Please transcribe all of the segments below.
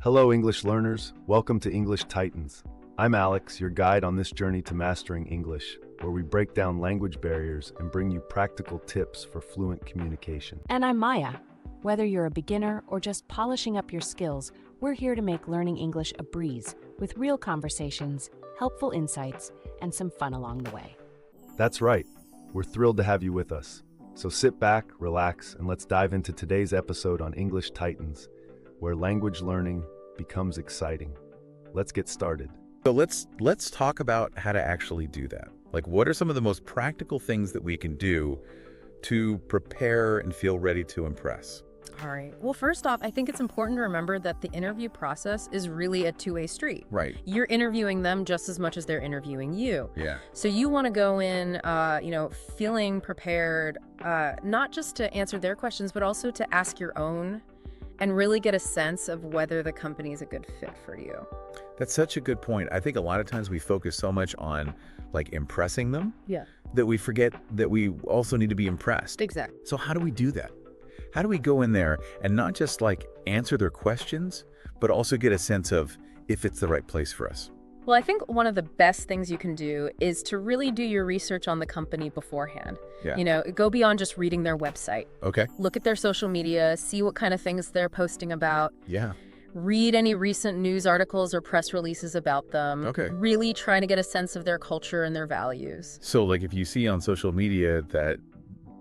Hello, English learners. Welcome to English Titans. I'm Alex, your guide on this journey to mastering English, where we break down language barriers and bring you practical tips for fluent communication. And I'm Maya. Whether you're a beginner or just polishing up your skills, we're here to make learning English a breeze with real conversations, helpful insights, and some fun along the way. That's right. We're thrilled to have you with us. So sit back, relax, and let's dive into today's episode on English Titans, where language learning becomes exciting. Let's get started. So let's talk about how to actually do that. Like, what are some of the most practical things that we can do to prepare and feel ready to impress? All right. Well, first off, I think it's important to remember that the interview process is really a two-way street. Right. You're interviewing them just as much as they're interviewing you. Yeah. So you want to go in, feeling prepared, not just to answer their questions, but also to ask your own and really get a sense of whether the company is a good fit for you. That's such a good point. I think a lot of times we focus so much on like impressing them that we forget that we also need to be impressed. Exactly. So how do we do that? How do we go in there and not just like answer their questions, but also get a sense of if it's the right place for us? Well, I think one of the best things you can do is to really do your research on the company beforehand. Yeah. Go beyond just reading their website. Okay. Look at their social media, see what kind of things they're posting about. Yeah. Read any recent news articles or press releases about them. Okay. Really trying to get a sense of their culture and their values. So like if you see on social media that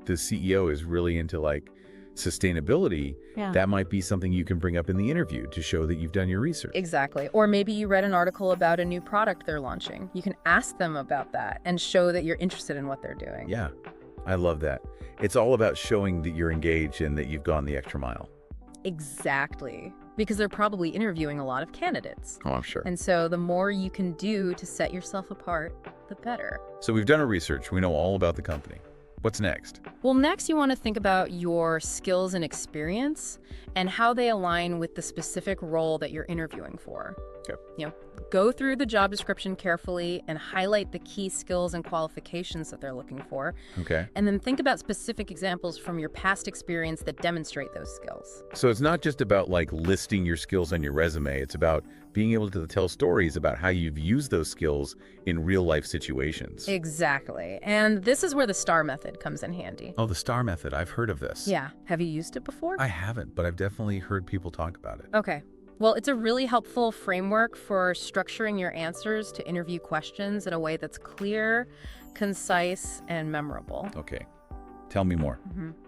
the CEO is really into like sustainability, that might be something you can bring up in the interview to show that you've done your research. Exactly. Or maybe you read an article about a new product they're launching. You can ask them about that and show that you're interested in what they're doing. Yeah, I love that. It's all about showing that you're engaged and that you've gone the extra mile. Exactly. Because they're probably interviewing a lot of candidates. Oh, I'm sure. And so the more you can do to set yourself apart, the better. So we've done our research. We know all about the company. What's next? Well, next you want to think about your skills and experience and how they align with the specific role that you're interviewing for. Okay. Go through the job description carefully and highlight the key skills and qualifications that they're looking for. Okay. And then think about specific examples from your past experience that demonstrate those skills. So it's not just about like listing your skills on your resume. It's about being able to tell stories about how you've used those skills in real life situations. Exactly. And this is where the STAR method comes in handy. Oh, the STAR method. I've heard of this. Yeah. Have you used it before? I haven't, but I've definitely heard people talk about it. Okay. Well, it's a really helpful framework for structuring your answers to interview questions in a way that's clear, concise, and memorable. Okay. Tell me more.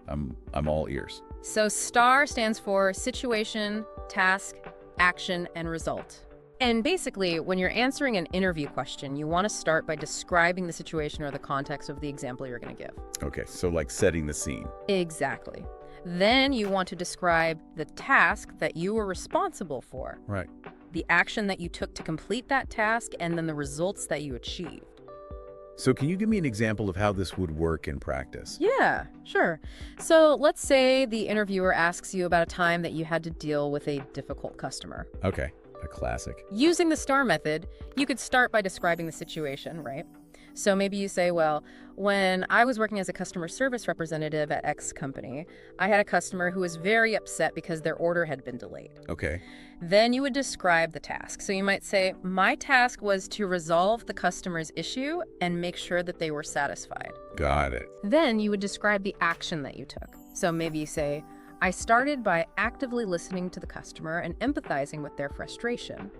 I'm all ears. So STAR stands for situation, task, action, and result. And basically, when you're answering an interview question, you want to start by describing the situation or the context of the example you're going to give. Okay, so like setting the scene. Exactly. Then you want to describe the task that you were responsible for, Right. the action that you took to complete that task, and then the results that you achieved. So can you give me an example of how this would work in practice? Yeah, sure. So let's say the interviewer asks you about a time that you had to deal with a difficult customer. Okay, a classic. Using the STAR method, you could start by describing the situation, right? So maybe you say, well, when I was working as a customer service representative at X company, I had a customer who was very upset because their order had been delayed. Okay. Then you would describe the task. So you might say, my task was to resolve the customer's issue and make sure that they were satisfied. Got it. Then you would describe the action that you took. So maybe you say, I started by actively listening to the customer and empathizing with their frustration.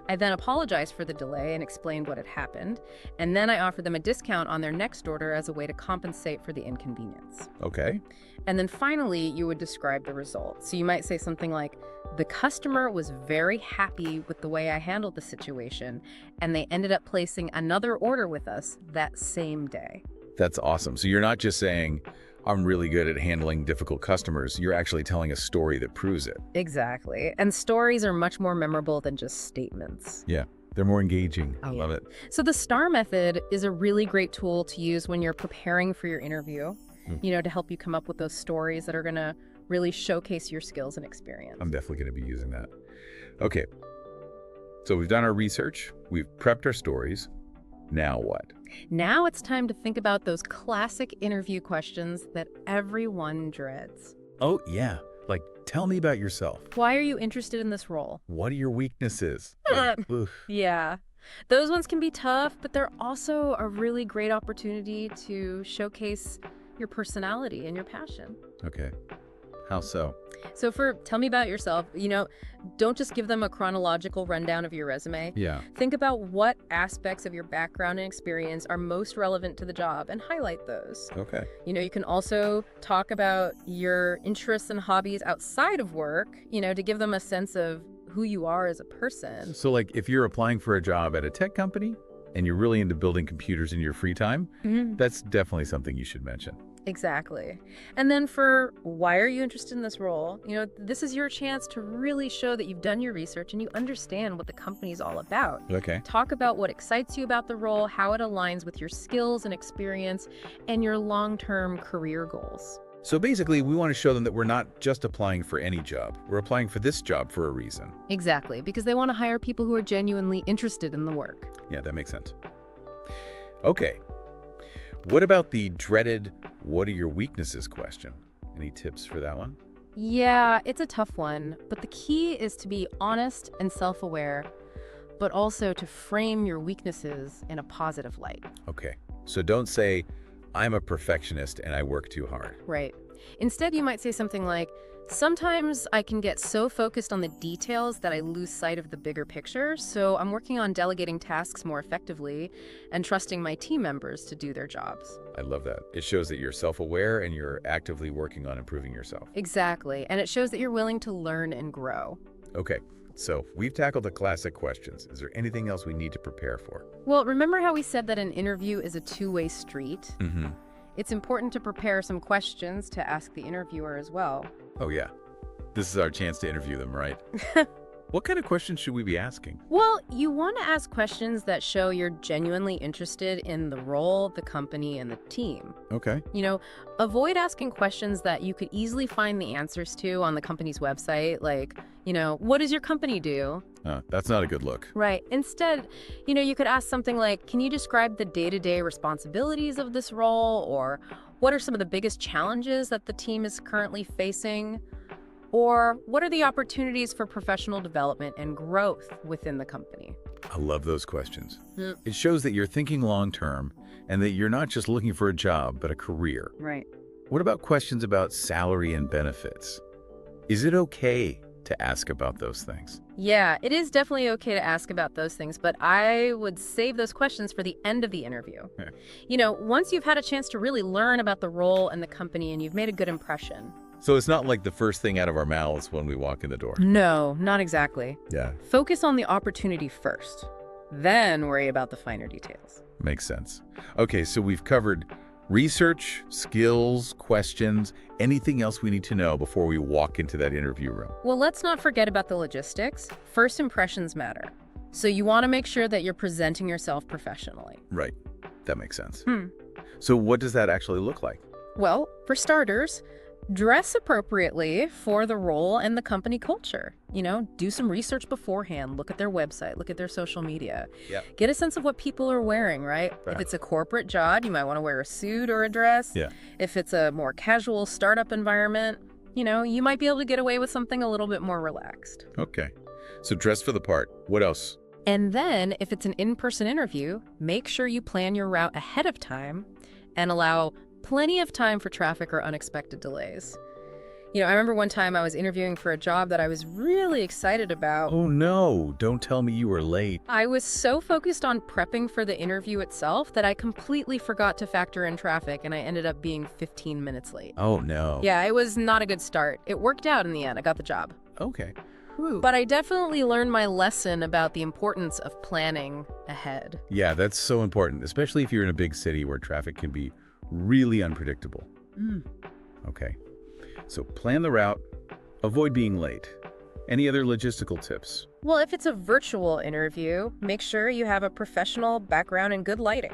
I then apologized for the delay and explained what had happened, and then I offered them a discount on their next order as a way to compensate for the inconvenience. Okay. And then finally, you would describe the results. So you might say something like, the customer was very happy with the way I handled the situation, and they ended up placing another order with us that same day. That's awesome. So you're not just saying, I'm really good at handling difficult customers. You're actually telling a story that proves it. Exactly. And stories are much more memorable than just statements. Yeah, they're more engaging. I Yeah. love it. So the STAR method is a really great tool to use when you're preparing for your interview, to help you come up with those stories that are going to really showcase your skills and experience. I'm definitely going to be using that. Okay. So we've done our research. We've prepped our stories. Now what? Now it's time to think about those classic interview questions that everyone dreads. Oh, yeah. Like Tell me about yourself. Why are you interested in this role? What are your weaknesses? Oof. Yeah. Those ones can be tough, but they're also a really great opportunity to showcase your personality and your passion. Okay. How so? So tell me about yourself, don't just give them a chronological rundown of your resume. Yeah. Think about what aspects of your background and experience are most relevant to the job and highlight those. Okay. You can also talk about your interests and hobbies outside of work, to give them a sense of who you are as a person. So like if you're applying for a job at a tech company and you're really into building computers in your free time, that's definitely something you should mention. Exactly. And then for why are you interested in this role? This is your chance to really show that you've done your research and you understand what the company's all about. Okay. Talk about what excites you about the role, how it aligns with your skills and experience, and your long-term career goals. So basically, we want to show them that we're not just applying for any job. We're applying for this job for a reason. Exactly, because they want to hire people who are genuinely interested in the work. Yeah, that makes sense. Okay. What about the dreaded, what are your weaknesses question? Any tips for that one? Yeah, it's a tough one, but the key is to be honest and self-aware, but also to frame your weaknesses in a positive light. Okay. So don't say, I'm a perfectionist and I work too hard. Right. Instead, you might say something like, sometimes I can get so focused on the details that I lose sight of the bigger picture, so I'm working on delegating tasks more effectively and trusting my team members to do their jobs. I love that. It shows that you're self-aware and you're actively working on improving yourself. Exactly. And it shows that you're willing to learn and grow. Okay. So we've tackled the classic questions. Is there anything else we need to prepare for? Well, remember how we said that an interview is a two-way street? Mm-hmm. It's important to prepare some questions to ask the interviewer as well. Oh, yeah. This is our chance to interview them, right? What kind of questions should we be asking? Well, you want to ask questions that show you're genuinely interested in the role, the company, and the team. Okay. Avoid asking questions that you could easily find the answers to on the company's website, like, what does your company do? That's not a good look. Right. Instead, you could ask something like, can you describe the day-to-day responsibilities of this role? Or what are some of the biggest challenges that the team is currently facing? Or what are the opportunities for professional development and growth within the company? I love those questions. It shows that you're thinking long-term and that you're not just looking for a job, but a career. Right. What about questions about salary and benefits? Is it okay to ask about those things? Yeah, it is definitely okay to ask about those things, but I would save those questions for the end of the interview. Once you've had a chance to really learn about the role and the company and you've made a good impression. So it's not like the first thing out of our mouths when we walk in the door. No, not exactly. Yeah. Focus on the opportunity first, then worry about the finer details. Makes sense. Okay, so we've covered research, skills, questions, anything else we need to know before we walk into that interview room. Well, let's not forget about the logistics. First impressions matter. So you want to make sure that you're presenting yourself professionally. Right. That makes sense. So what does that actually look like? Well, for starters, dress appropriately for the role and the company culture. Do some research beforehand. Look at their website. Look at their social media. Yep. Get a sense of what people are wearing, right? If it's a corporate job, you might want to wear a suit or a dress. Yeah. If it's a more casual startup environment, you might be able to get away with something a little bit more relaxed. Okay. So dress for the part. What else? And then if it's an in-person interview, make sure you plan your route ahead of time and allow plenty of time for traffic or unexpected delays. I remember one time I was interviewing for a job that I was really excited about. Oh no, don't tell me you were late. I was so focused on prepping for the interview itself that I completely forgot to factor in traffic and I ended up being 15 minutes late. Oh no. Yeah, it was not a good start. It worked out in the end. I got the job. Okay. But I definitely learned my lesson about the importance of planning ahead. Yeah, that's so important, especially if you're in a big city where traffic can be really unpredictable. Okay. So plan the route, avoid being late. Any other logistical tips? Well, if it's a virtual interview, make sure you have a professional background and good lighting.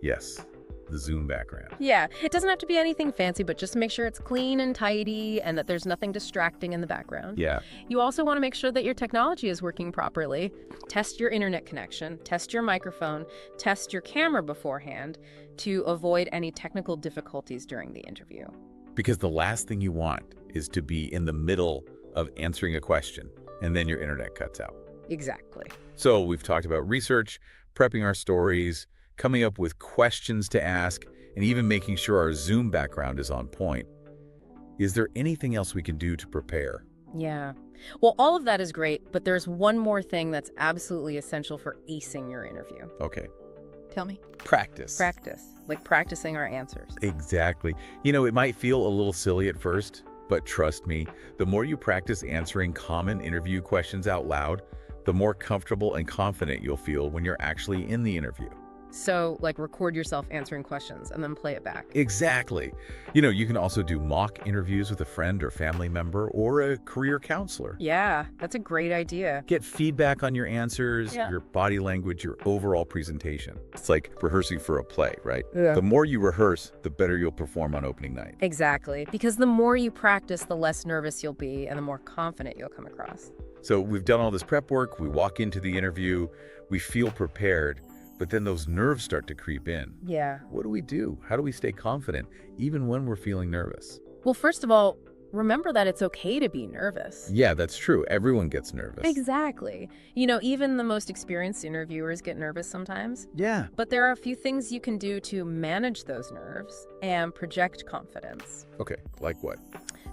Yes. The Zoom background. Yeah, it doesn't have to be anything fancy, but just make sure it's clean and tidy and that there's nothing distracting in the background. Yeah. You also want to make sure that your technology is working properly. Test your internet connection, test your microphone, test your camera beforehand to avoid any technical difficulties during the interview. Because the last thing you want is to be in the middle of answering a question, and then your internet cuts out. Exactly. So we've talked about research, prepping our stories, coming up with questions to ask, and even making sure our Zoom background is on point. Is there anything else we can do to prepare? Yeah. Well, all of that is great, but there's one more thing that's absolutely essential for acing your interview. Okay. Tell me. Practice. Practice. Like practicing our answers. Exactly. You know, it might feel a little silly at first, but trust me, the more you practice answering common interview questions out loud, the more comfortable and confident you'll feel when you're actually in the interview. So, like, record yourself answering questions and then play it back. Exactly. You know, you can also do mock interviews with a friend or family member or a career counselor. Yeah, that's a great idea. Get feedback on your answers, Yeah. your body language, your overall presentation. It's like rehearsing for a play, right? Yeah. The more you rehearse, the better you'll perform on opening night. Exactly. Because the more you practice, the less nervous you'll be and the more confident you'll come across. So we've done all this prep work, we walk into the interview, we feel prepared, but then those nerves start to creep in. Yeah. What do? How do we stay confident, even when we're feeling nervous? Well, first of all, remember that it's okay to be nervous. Yeah, that's true. Everyone gets nervous. Exactly. You know, even the most experienced interviewers get nervous sometimes. Yeah. But there are a few things you can do to manage those nerves and project confidence. Okay, like what?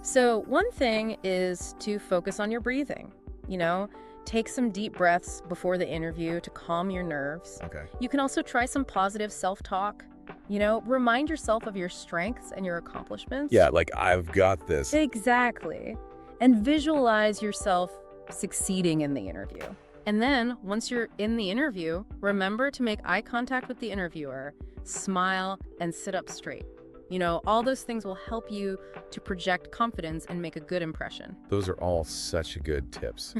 So one thing is to focus on your breathing. You know, take some deep breaths before the interview to calm your nerves. Okay. You can also try some positive self-talk. You know, remind yourself of your strengths and your accomplishments. Yeah, like I've got this. Exactly. And visualize yourself succeeding in the interview. And then, once you're in the interview, remember to make eye contact with the interviewer, smile, and sit up straight. You know, all those things will help you to project confidence and make a good impression. Those are all such good tips.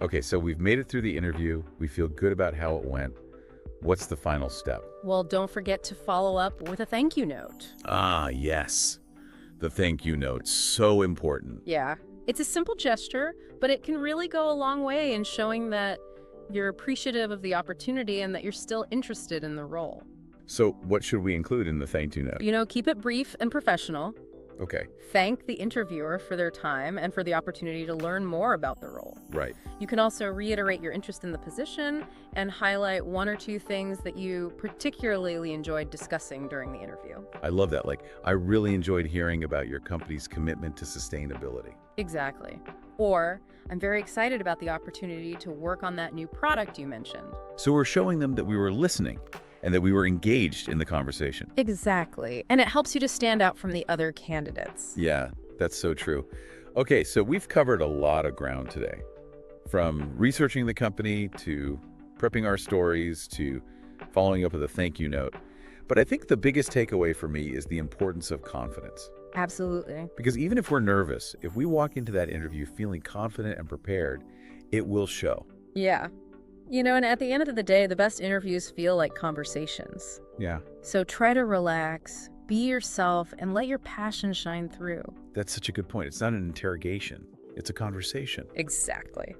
Okay, so we've made it through the interview. We feel good about how it went. What's the final step? Well, don't forget to follow up with a thank you note. Ah, yes. The thank you note, so important. Yeah, it's a simple gesture, but it can really go a long way in showing that you're appreciative of the opportunity and that you're still interested in the role. So what should we include in the thank you note? You know, keep it brief and professional. Okay, Thank the interviewer for their time and for the opportunity to learn more about the role. right. You can also reiterate your interest in the position and highlight one or two things that you particularly enjoyed discussing during the interview. I love that. Like, I really enjoyed hearing about your company's commitment to sustainability. Exactly. Or, I'm very excited about the opportunity to work on that new product you mentioned. So we're showing them that we were listening and that we were engaged in the conversation. Exactly. And it helps you to stand out from the other candidates. Yeah, that's so true. Okay, so we've covered a lot of ground today. From researching the company to prepping our stories to following up with a thank you note. But I think the biggest takeaway for me is the importance of confidence. Absolutely. Because even if we're nervous, if we walk into that interview feeling confident and prepared, it will show. Yeah. You know, and at the end of the day, the best interviews feel like conversations. Yeah, So try to relax, be yourself, and let your passion shine through. that's such a good point. It's not an interrogation. It's a conversation. Exactly.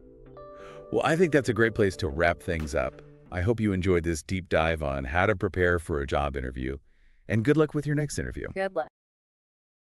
Well, I think that's a great place to wrap things up. I hope you enjoyed this deep dive on how to prepare for a job interview. And good luck with your next interview. Good luck.